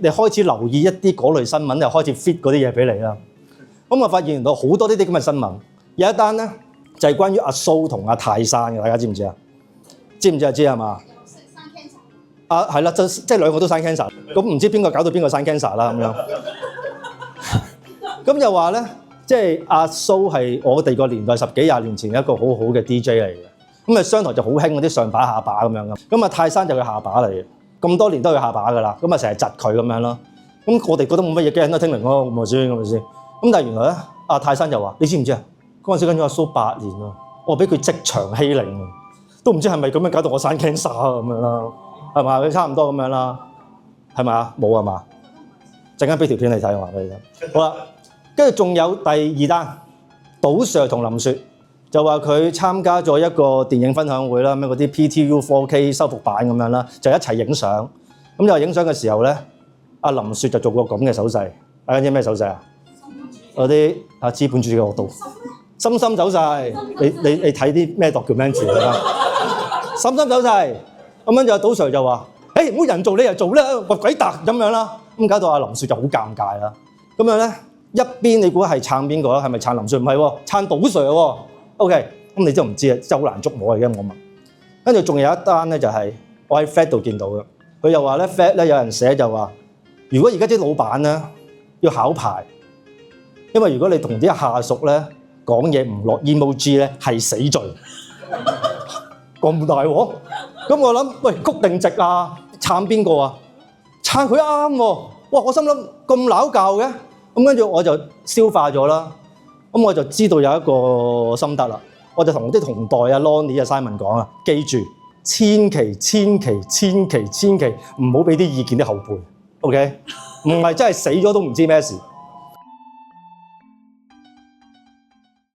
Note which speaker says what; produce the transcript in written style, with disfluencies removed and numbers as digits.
Speaker 1: 你開始留意一啲嗰類新聞，就開始 fit 嗰啲嘢俾你啦。咁我發現到好多呢啲咁嘅新聞，有一單咧就係關於阿蘇同阿泰山嘅，大家知唔知啊？知唔知啊？知係嘛？啊，係啦，即係兩個都生 cancer， 咁唔知邊個搞到邊個生 cancer 啦咁樣。咁又話咧，即係阿蘇係我哋個年代10幾20年前一個好好嘅 DJ 嚟嘅。咁啊商台就好興嗰啲上把下把咁樣嘅。咁啊泰山就佢下把嚟嘅，咁多年都係佢下把噶啦。咁啊成日窒佢咁樣咯。咁我哋覺得冇乜嘢嘅人都聽明咯，咁咪先咁咪先。咁但係原來咧，阿泰山就話：你知唔知啊？嗰陣時跟咗阿蘇8年啊，我俾佢職場欺凌啊，都唔知係咪咁樣搞到我生 cancer 咁樣啦。係嘛？佢差唔多咁樣啦，係咪啊？冇係嘛？陣間俾條片你睇，我話俾你聽。好啦，跟住仲有第二單，賭 Sir 同林雪就話佢參加咗一個電影分享會啦，咩嗰啲 PTU 4K 修復版咁樣啦，就一齊影相。咁就影相嘅時候咧，阿林雪就做過咁嘅手勢，大家知咩手勢啊？嗰啲資本主義嘅角度，深深走勢。你睇啲咩 documentary 啦？深深走勢。咁樣就賭 Sir 就話：誒唔好人做你又做啦，核鬼突咁樣啦。咁搞到阿林雪就好尷尬啦。咁樣咧，一邊你估係撐邊個啊？係咪撐林雪？唔係喎，撐賭 Sir 喎。OK， 咁你都唔知啊，真係好難捉摸嘅。我問。跟住仲有一單咧，就係我喺 Fed 度見到嘅。佢又話咧 Fed 咧有人寫就話，如果而家啲老闆咧要考牌，因為如果你同啲下屬咧講嘢唔落 emoji 咧係死罪。咁大鑊？咁我諗，喂，谷定直啊，撐邊個啊？撐佢啱喎！哇！我心諗咁撈教嘅，咁跟住我就消化咗啦。咁我就知道有一個心得啦。我就同啲同代啊 Lonnie 啊 Simon 講啊，記住，千祈唔好俾啲意見啲後輩 ，OK？ 唔係真係死咗都唔知咩事。